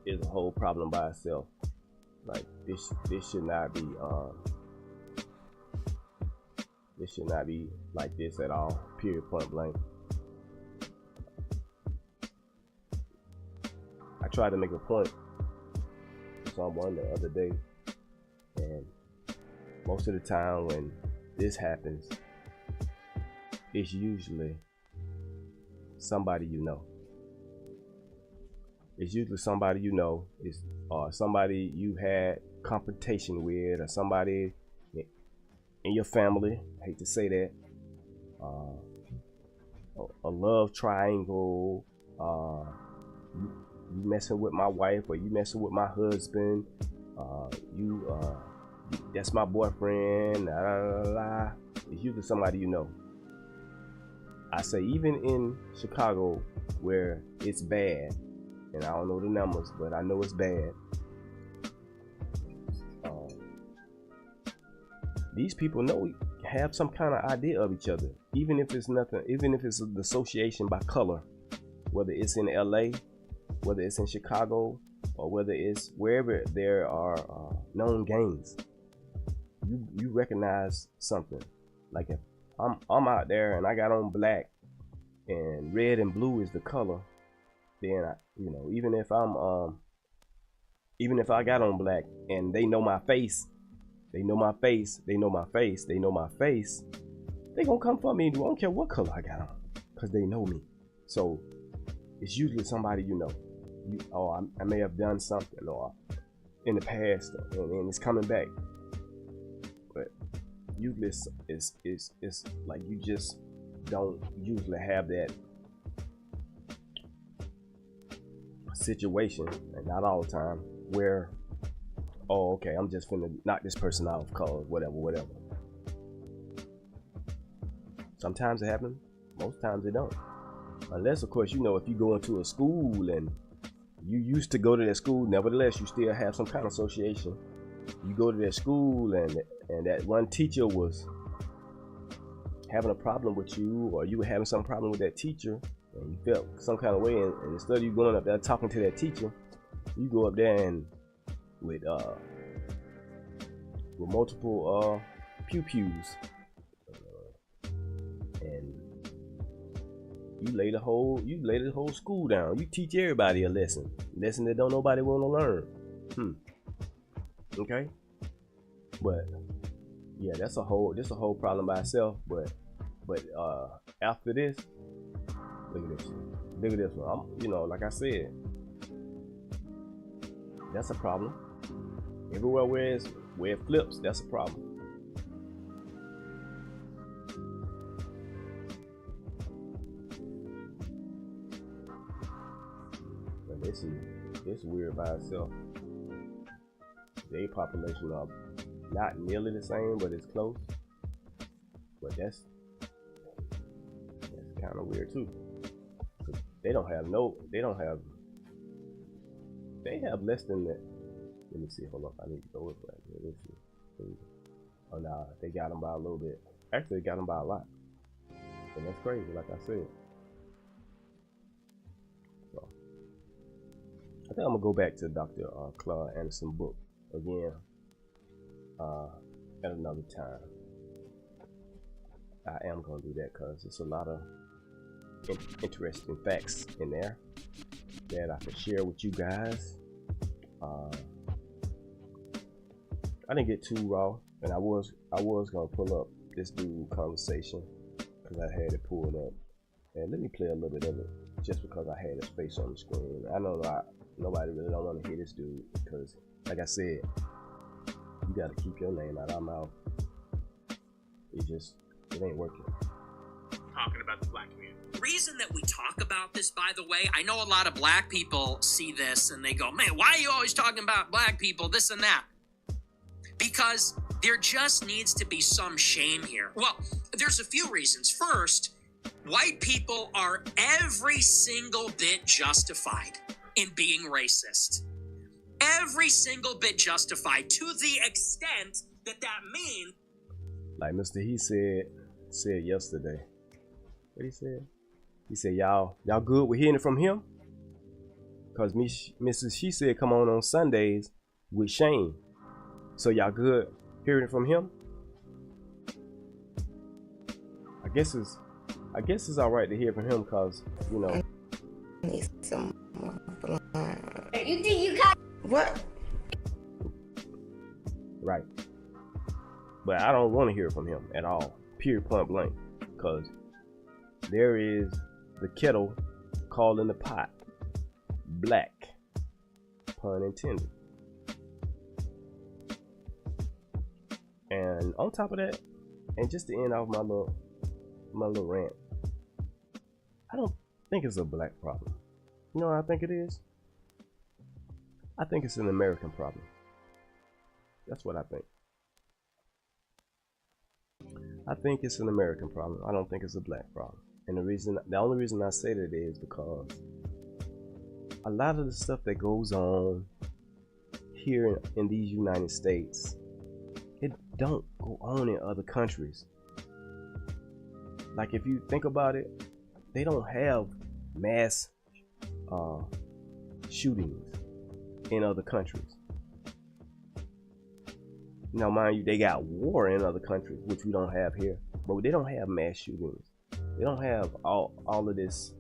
Speaker 1: is a whole problem by itself. Like this should not be like this at all. Period. Point blank. I tried to make a point to someone the other day, and most of the time when this happens, it's usually somebody you know. It's usually somebody you know, or somebody you had confrontation with, or somebody in your family. I hate to say that. A love triangle. You messing with my wife, or you messing with my husband. That's my boyfriend. La, la, la, la. It's usually somebody you know. I say even in Chicago where it's bad, and I don't know the numbers, but I know it's bad. These people have some kind of idea of each other, even if it's nothing, even if it's the association by color, whether it's in LA, whether it's in Chicago, or whether it's wherever there are known gangs. You recognize something. Like if I'm out there and I got on black and red and blue is the color, then even if I got on black and they know my face, they gonna come for me. I don't care what color I got on, because they know me. So it's usually somebody you know. I may have done something or in the past, and it's coming back. But usually it's like you just don't usually have that situation, and not all the time, where okay, I'm just finna knock this person off cause whatever. Sometimes it happens, most times it don't. Unless, of course, if you go into a school and you used to go to that school, nevertheless, you still have some kind of association. You go to that school and that one teacher was having a problem with you, or you were having some problem with that teacher, and you felt some kind of way, and instead of you going up there talking to that teacher, you go up there and with multiple pews, and you lay the whole school down. You teach everybody a lesson that don't nobody want to learn. Okay, but yeah, that's a whole problem by itself. But after this, look at this one. Like I said, that's a problem. Everywhere where it flips, that's a problem. But this is weird by itself. The population are not nearly the same, but it's close. But that's kind of weird too. They have less than that. Let me see. Hold on. I need to go with that. Let's see. Oh no, they got them by a little bit. Actually, they got them by a lot. And that's crazy, like I said. So I think I'm gonna go back to Dr. Claude Anderson book again at another time. I am gonna do that because it's a lot of interesting facts in there that I can share with you guys. I didn't get too raw, and I was gonna pull up this dude conversation because I had it pulled up, and let me play a little bit of it just because I had his face on the screen. I know nobody really don't want to hear this dude because, like I said, you got to keep your name out of our mouth. It ain't working.
Speaker 6: Talking about the black community.
Speaker 2: Reason that we talk about this, by the way, I know a lot of black people see this and they go, man, why are you always talking about black people, this and that? Because there just needs to be some shame here. Well, there's a few reasons. First, white people are every single bit justified in being racist. Every single bit justified, to the extent that means,
Speaker 1: like Mr. He said yesterday. What he said? He said, y'all good with hearing it from him? Cause Mrs. She said come on Sundays with Shane. So y'all good hearing it from him? I guess it's all right to hear from him, cause you know.
Speaker 4: I need some more blind.
Speaker 3: You think you got
Speaker 4: What?
Speaker 1: Right. But I don't want to hear from him at all. Period, point blank. Cause there is the kettle calling the pot black. Pun intended. And on top of that, and just to end off my little rant, I don't think it's a black problem. You know what I think it is? I think it's an American problem. That's what I think. I think it's an American problem. I don't think it's a black problem. And the only reason I say that is because a lot of the stuff that goes on here in these United States, it don't go on in other countries. Like if you think about it, they don't have mass shootings in other countries. Now, mind you, they got war in other countries, which we don't have here, but they don't have mass shootings. They don't have all of this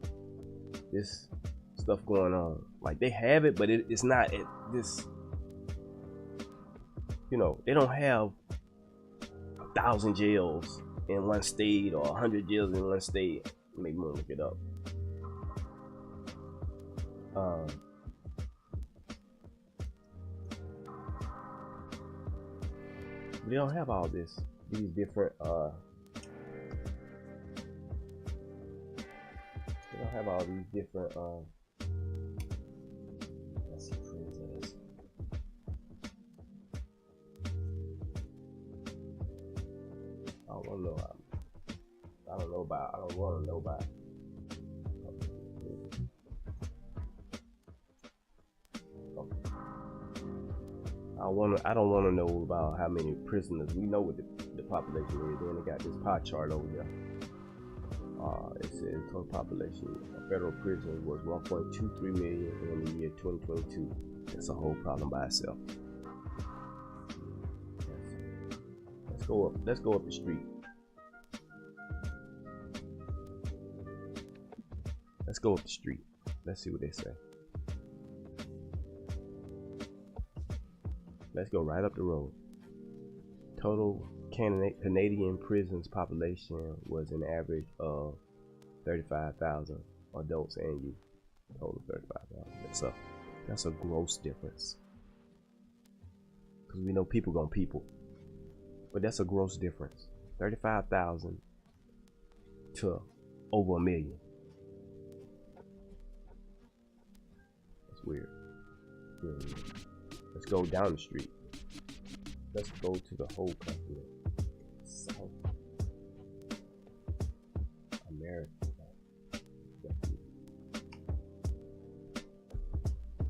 Speaker 1: stuff going on. Like they have it, but it's not at this. You know, they don't have 1,000 jails in one state or 100 jails in one state. Maybe we'll look it up. They don't have all these different they don't have all these different let's see, prisons. I don't want to know about I don't want to know about how many prisoners. We know what the population is. Then they got this pie chart over there. It says total population of federal prisons was 1.23 million in the year 2022. That's a whole problem by itself. Let's go up the street. Let's go up the street. Let's see what they say. Let's go right up the road. Total Canadian prisons population was an average of 35,000 adults and youth. Total 35,000. That's a gross difference. Because we know people gonna people. But that's a gross difference. 35,000 to over 1 million. That's weird. Really weird. Let's go down the street. Let's go to the whole country. South America.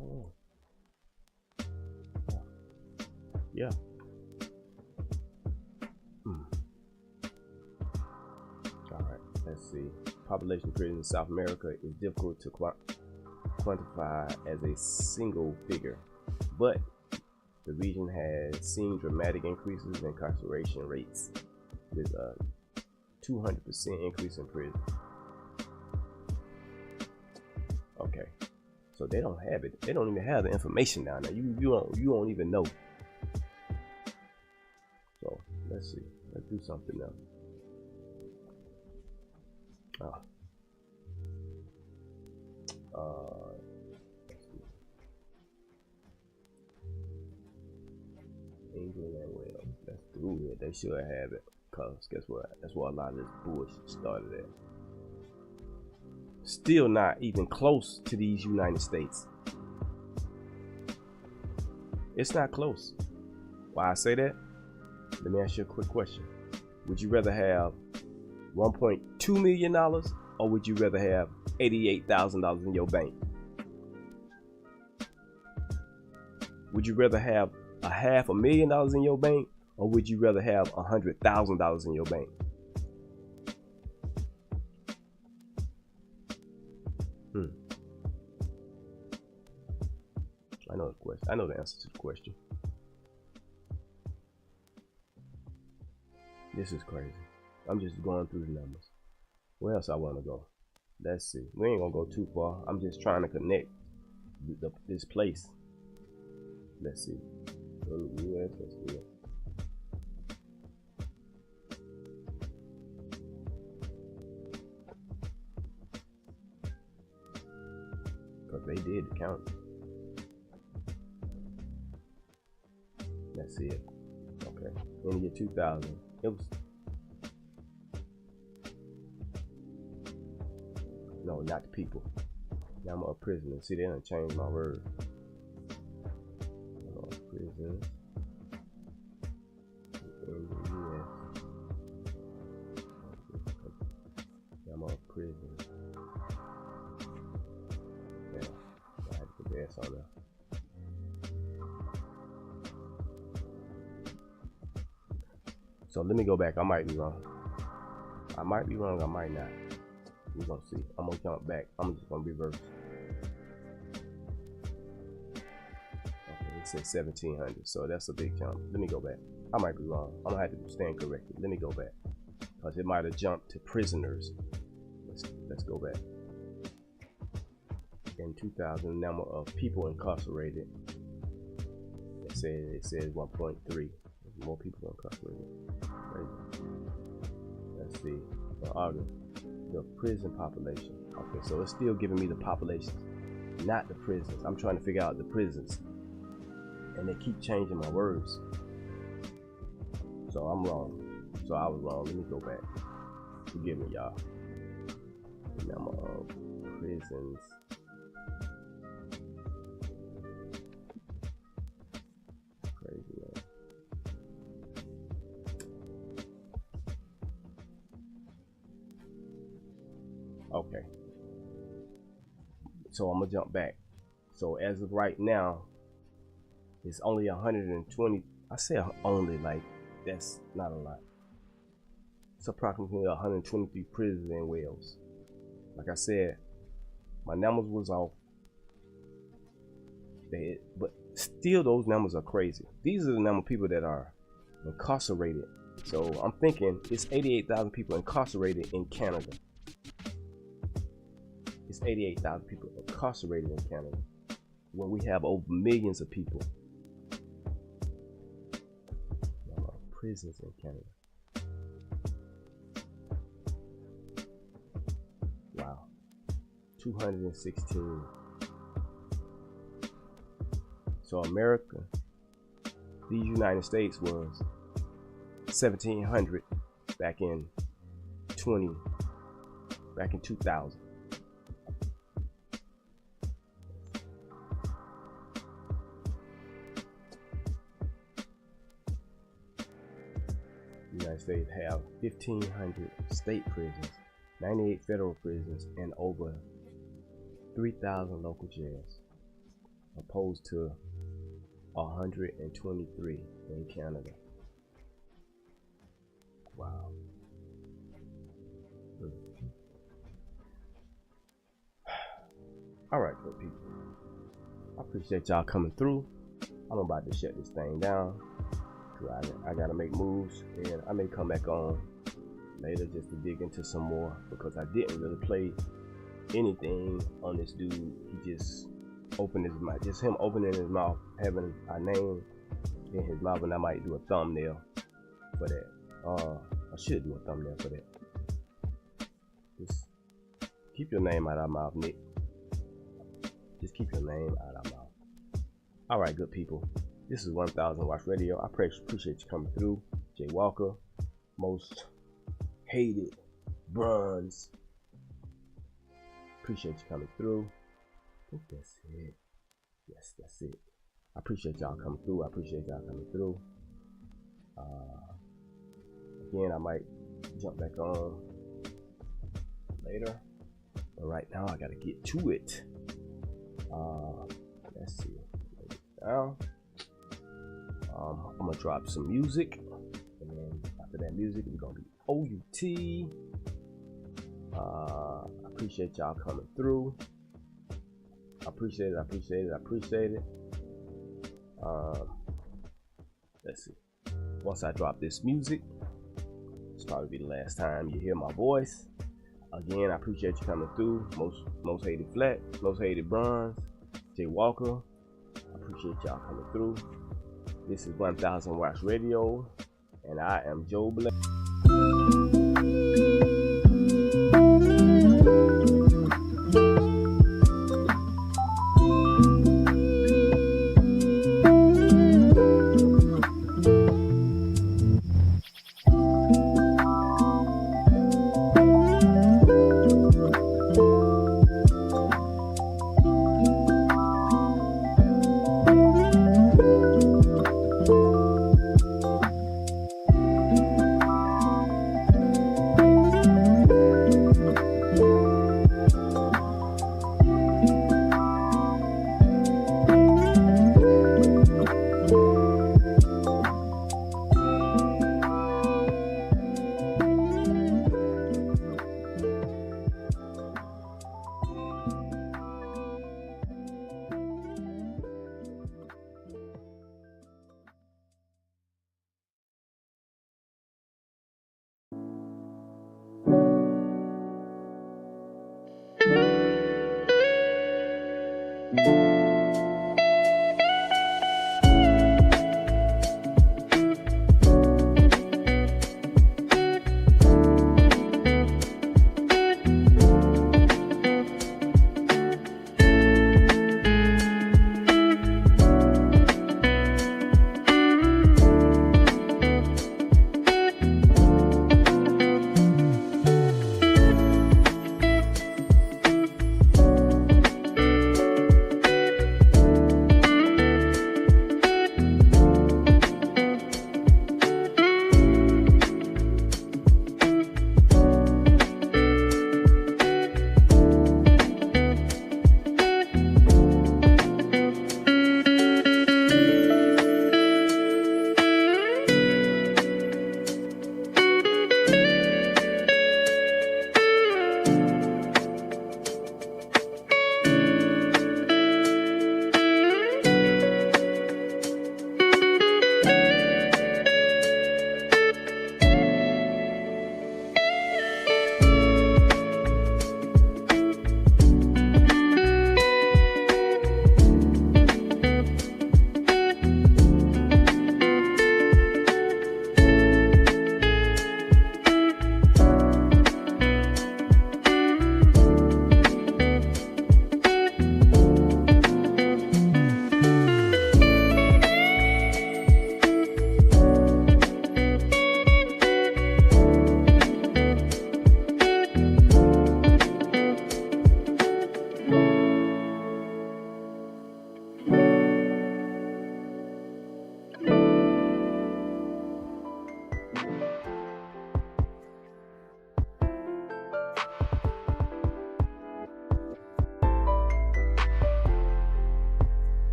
Speaker 1: Oh. Yeah. Alright, let's see. Population created in South America is difficult to quantify as a single figure, but the region has seen dramatic increases in incarceration rates with a 200% increase in prison. Okay, so they don't have it. They don't even have the information down there. You don't even know. So let's see. Let's do something else. England and Wales. That's through it. They should have it. Cause guess what? That's where a lot of this bullshit started at. Still not even close to these United States. It's not close. Why I say that? Let me ask you a quick question. Would you rather have $1.2 million or would you rather have $88,000 in your bank? Would you rather have $500,000 in your bank or would you rather have $100,000 in your bank? I know the question. I know the answer to the question. This is crazy. I'm just going through the numbers. Where else I want to go? Let's see. We ain't gonna go too far. I'm just trying to connect this place. Let's see. Go to the US. Let's do it. Because they did count. Let's see it. Okay. In the year 2000, it was. No, not the people. Number of prisoners. See, they done changed my word. Number of prisoners in the US. Number of prisoners. Yeah, I had to put the S on there. So let me go back. I might be wrong. I might be wrong. I might not. We're gonna see. I'm gonna jump back. I'm just gonna reverse. Okay, it says 1700, so that's a big jump. Let me go back. I might be wrong. I'm gonna have to stand corrected. Let me go back, because it might have jumped to prisoners. Let's go back. In 2000, number of people incarcerated. It says 1.3. More people incarcerated. Crazy. Let's see. For August. The prison population. Okay, so it's still giving me the population, not the prisons. I'm trying to figure out the prisons, and they keep changing my words. So I'm wrong. So I was wrong. Let me go back. Forgive me, y'all. The number of prisons. Crazy, man. Okay, so I'm gonna jump back. So as of right now, it's only 120. I say only, like that's not a lot. It's approximately 123 prisons in Wales. Like I said, my numbers was off. But still, those numbers are crazy. These are the number of people that are incarcerated. So I'm thinking it's 88,000 people incarcerated in Canada. It's 88,000 people incarcerated in Canada, when we have over millions of people. Prisons in Canada. Wow. 216. So America, the United States was 1,700 back in 2000. The United States have 1,500 state prisons, 98 federal prisons, and over 3,000 local jails, opposed to 123 in Canada. Wow. All right, good people. I appreciate y'all coming through. I'm about to shut this thing down. I gotta make moves, and I may come back on later just to dig into some more, because I didn't really play anything on this dude. He just opened his mouth, just him opening his mouth, having a name in his mouth, and I might do a thumbnail for that. I should do a thumbnail for that. Just keep your name out of my mouth, Nick. Just keep your name out of my mouth. All right, good people. This is 1000 Watts Radio. I appreciate you coming through. Jay Walker, most hated bronze. Appreciate you coming through. I think that's it. Yes, that's it. I appreciate y'all coming through. I appreciate y'all coming through. Again, I might jump back on later, but right now I gotta get to it. Let's see. Now, I'm gonna drop some music, and then after that music, it's gonna be OUT. I appreciate y'all coming through. I appreciate it. I appreciate it. I appreciate it. Let's see. Once I drop this music, it's probably be the last time you hear my voice. Again, I appreciate you coming through. Most hated flat, most hated bronze, Jay Walker. I appreciate y'all coming through. This is 1000 Watts Radio, and I am Joe Black.